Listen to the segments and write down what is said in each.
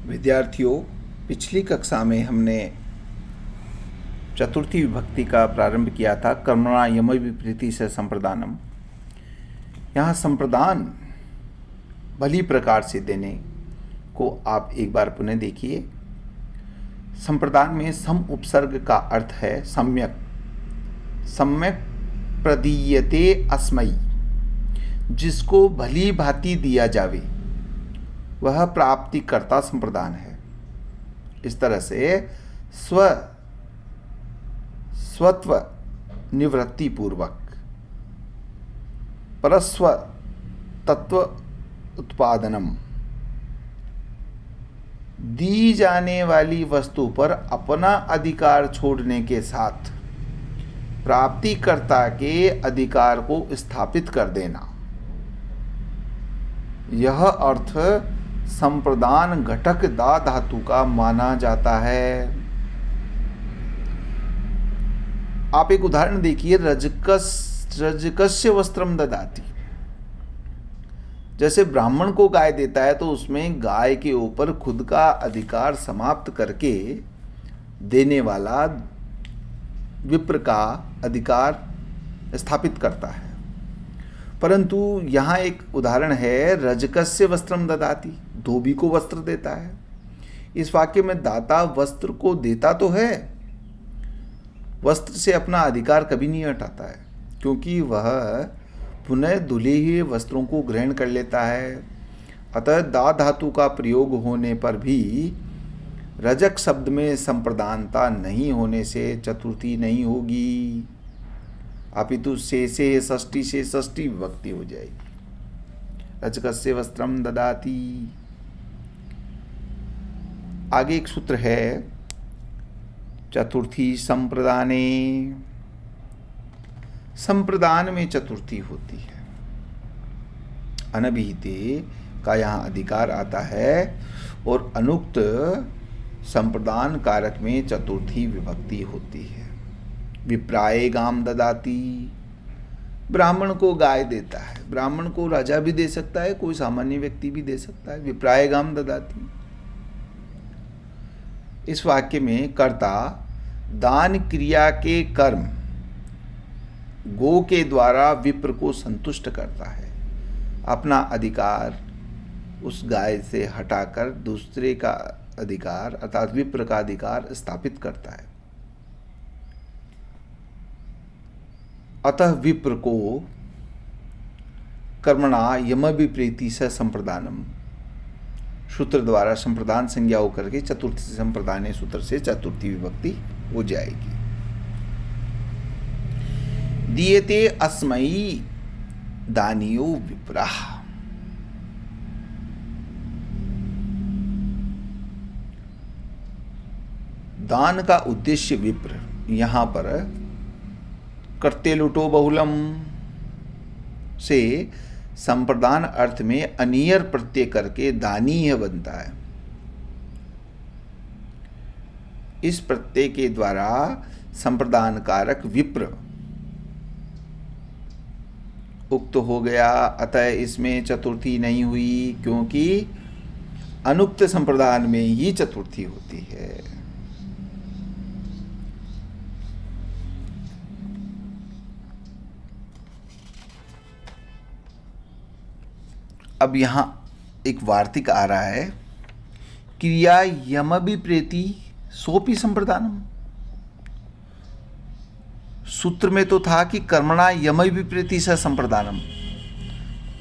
विद्यार्थियों, पिछली कक्षा में हमने चतुर्थी विभक्ति का प्रारंभ किया था कर्मणा यम विपरीति से संप्रदानम। यहाँ संप्रदान भली प्रकार से देने को आप एक बार पुनः देखिए। संप्रदान में सम उपसर्ग का अर्थ है सम्यक। सम्यक प्रदीयते अस्मै, जिसको भली भांति दिया जावे वह प्राप्तिकर्ता संप्रदान है। इस तरह से स्वत्व निवृत्ति पूर्वक परस्व तत्व उत्पादनम, दी जाने वाली वस्तु पर अपना अधिकार छोड़ने के साथ प्राप्तिकर्ता के अधिकार को स्थापित कर देना, यह अर्थ संप्रदान घटक दा धातु का माना जाता है। आप एक उदाहरण देखिए, रजकस्य वस्त्रम ददाति। जैसे ब्राह्मण को गाय देता है तो उसमें गाय के ऊपर खुद का अधिकार समाप्त करके देने वाला विप्र का अधिकार स्थापित करता है। परंतु यहाँ एक उदाहरण है, रजकस्य वस्त्रम ददाति, धोबी को वस्त्र देता है। इस वाक्य में दाता वस्त्र को देता तो है, वस्त्र से अपना अधिकार कभी नहीं हटाता है, क्योंकि वह पुनः धुले हुए वस्त्रों को ग्रहण कर लेता है। अतः दा धातु का प्रयोग होने पर भी रजक शब्द में संप्रदानता नहीं होने से चतुर्थी नहीं होगी, अपितु से षष्ठी से षष्ठी विभक्ति हो जाएगी। रजकस्य वस्त्रम ददाति। आगे एक सूत्र है, चतुर्थी संप्रदाने। संप्रदान में चतुर्थी होती है। अनभिहिते का यहाँ अधिकार आता है और अनुक्त संप्रदान कारक में चतुर्थी विभक्ति होती है। विप्राय गाम ददाति, ब्राह्मण को गाय देता है। ब्राह्मण को राजा भी दे सकता है, कोई सामान्य व्यक्ति भी दे सकता है। विप्राय गाम ददाति। इस वाक्य में कर्ता दान क्रिया के कर्म गो के द्वारा विप्र को संतुष्ट करता है, अपना अधिकार उस गाय से हटाकर दूसरे का अधिकार अर्थात विप्र का अधिकार स्थापित करता है। अतः विप्र को कर्मणा यम विपरीति से संप्रदानम सूत्र द्वारा संप्रदान संज्ञा होकर के चतुर्थी संप्रदाने सूत्र से चतुर्थी विभक्ति हो जाएगी। दीयते अस्मै दानियो विप्राः। दान का उद्देश्य विप्र, यहां पर कर्ते लुटो बहुलम से संप्रदान अर्थ में अनियर प्रत्यय करके दानीय बनता है। इस प्रत्यय के द्वारा संप्रदान कारक विप्र उक्त हो गया। अतः इसमें चतुर्थी नहीं हुई, क्योंकि अनुक्त संप्रदान में ही चतुर्थी होती है। अब यहाँ एक वार्तिक आ रहा है, क्रिया यम विप्रेति सोपि संप्रदानम। सूत्र में तो था कि कर्मणा यम विप्रेति स संप्रदानम,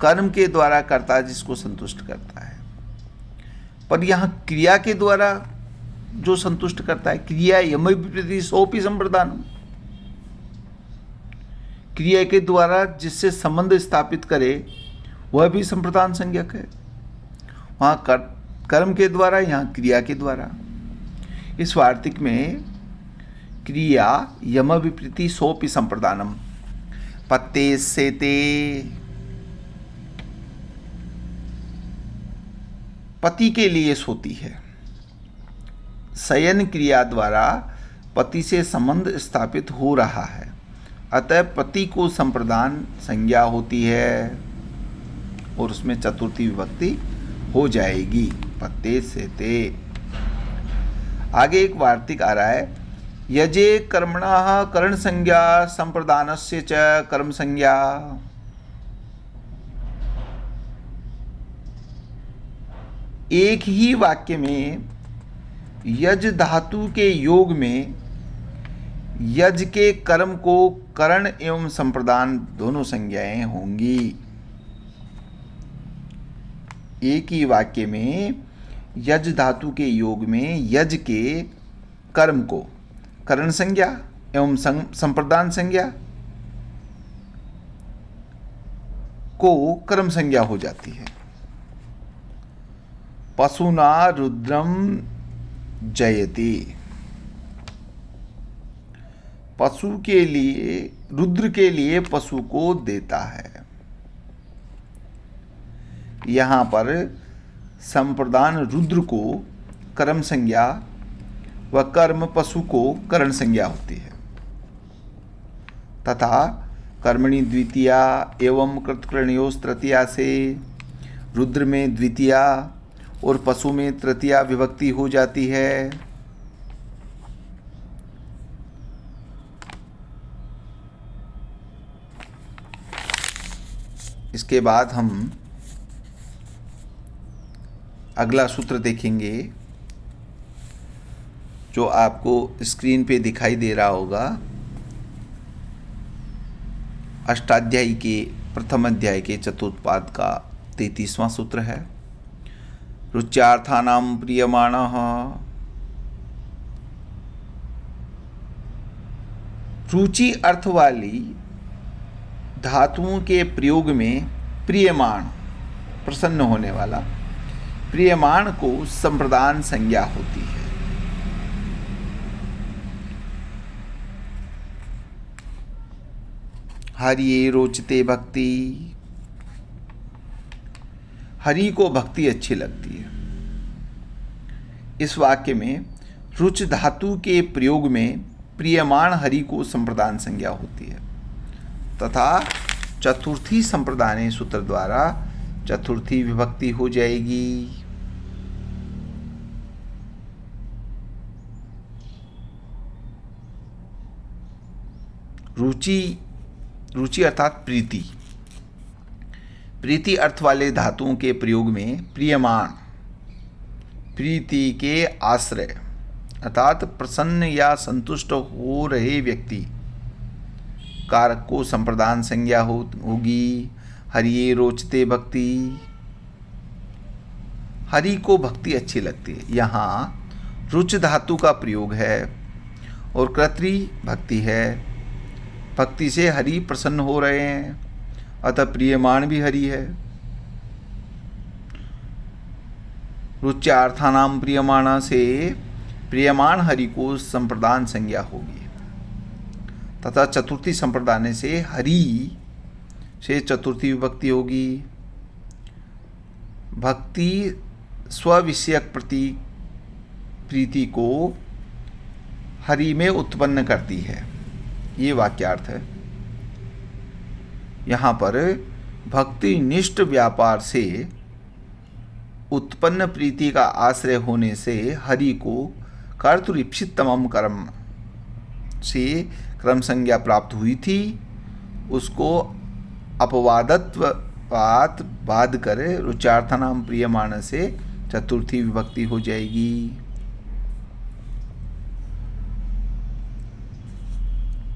कर्म के द्वारा कर्ता जिसको संतुष्ट करता है। पर यहाँ क्रिया के द्वारा जो संतुष्ट करता है, क्रिया यम विप्रेति सोपि संप्रदानम, क्रिया के द्वारा जिससे संबंध स्थापित करे वह भी संप्रदान संज्ञक है। वहाँ कर्म के द्वारा, यहाँ क्रिया के द्वारा। इस वार्तिक में क्रिया यम विपरीति सोपि संप्रदानम, पत्ते सेते, पति के लिए सोती है। शयन क्रिया द्वारा पति से संबंध स्थापित हो रहा है, अतः पति को संप्रदान संज्ञा होती है और उसमें चतुर्थी विभक्ति हो जाएगी। पत्ते से ते। आगे एक वार्तिक आ रहा है, यजे कर्मणः करण संज्ञा संप्रदानस्य च कर्म संज्ञा। एक ही वाक्य में यज धातु के योग में यज के कर्म को करण एवं संप्रदान दोनों संज्ञाएं होंगी। एक ही वाक्य में यज धातु के योग में यज के कर्म को करण संज्ञा एवं संप्रदान संज्ञा को कर्म संज्ञा हो जाती है। पशुना रुद्रम जयति, पशु के लिए, रुद्र के लिए पशु को देता है। यहां पर संप्रदान रुद्र को कर्म संज्ञा व कर्म पशु को करण संज्ञा होती है तथा कर्मणि द्वितीया एवं कृतकर्णयोस् तृतीया से रुद्र में द्वितीया और पशु में तृतीया विभक्ति हो जाती है। इसके बाद हम अगला सूत्र देखेंगे जो आपको स्क्रीन पे दिखाई दे रहा होगा। अष्टाध्यायी के प्रथम अध्याय के चतुर्थ का 33वां सूत्र है। रुच्यार्थानां प्रीयमाणः, रुचि अर्थ वाली धातुओं के प्रयोग में प्रियमाण प्रसन्न होने वाला, प्रियमाण को संप्रदान संज्ञा होती है। हरि रोचते भक्ति, हरि को भक्ति अच्छी लगती है। इस वाक्य में रुच धातु के प्रयोग में प्रियमाण हरि को संप्रदान संज्ञा होती है तथा चतुर्थी संप्रदाने सूत्र द्वारा चतुर्थी विभक्ति हो जाएगी। रुचि अर्थात प्रीति, प्रीति अर्थ वाले धातुओं के प्रयोग में प्रियमाण प्रीति के आश्रय अर्थात प्रसन्न या संतुष्ट हो रहे व्यक्ति कारक को संप्रदान संज्ञा होगी। हरिये रोचते भक्ति, हरि को भक्ति अच्छी लगती है। यहाँ रुच धातु का प्रयोग है और कर्तृ भक्ति है। भक्ति से हरि प्रसन्न हो रहे हैं अतः प्रियमाण भी हरि है। रुच्यार्थानां प्रियमाण से प्रियमाण हरि को संप्रदान संज्ञा होगी तथा चतुर्थी संप्रदान से हरि से चतुर्थी विभक्ति होगी। भक्ति स्विषयक प्रीति को हरि में उत्पन्न करती है, ये वाक्यार्थ है। यहाँ पर भक्ति निष्ठ व्यापार से उत्पन्न प्रीति का आश्रय होने से हरि को कर्तृप्सितमम कर्म से क्रम संज्ञा प्राप्त हुई थी, उसको अपवादत्वात् बाध कर रुचार्थानां प्रियमाण से चतुर्थी विभक्ति हो जाएगी।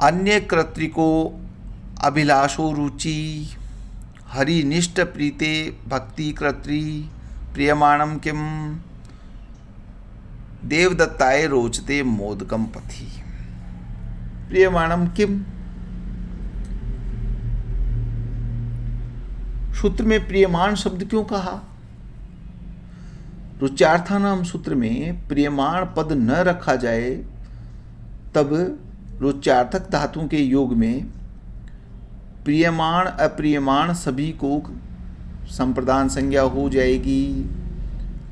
अन्य कर्तृ को अभिलाषो रुचि, हरिनिष्ठ प्रीते भक्ति कर्तृ प्रियमाणम किम, देवदत्ताय रोचते मोदकम पथि। प्रियमाणम किम, सूत्र में प्रियमाण शब्द क्यों कहा? रुच्यार्थानाम सूत्र में प्रियमाण पद न रखा जाए तब रुच्यार्थक धातुओं के योग में प्रियमाण अप्रियमाण सभी को संप्रदान संज्ञा हो जाएगी।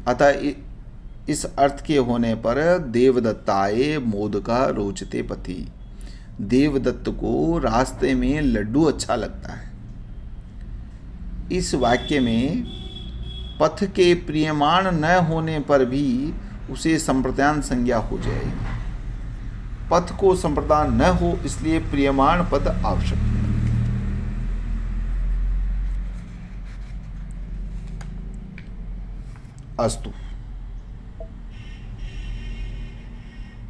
अतः इस अर्थ के होने पर देवदत्ताय मोदका रोचते पथि, देवदत्त को रास्ते में लड्डू अच्छा लगता है। इस वाक्य में पथ के प्रियमाण न होने पर भी उसे संप्रदान संज्ञा हो जाएगी। पथ को संप्रदान न हो इसलिए प्रियमाण पद आवश्यक है। अस्तु।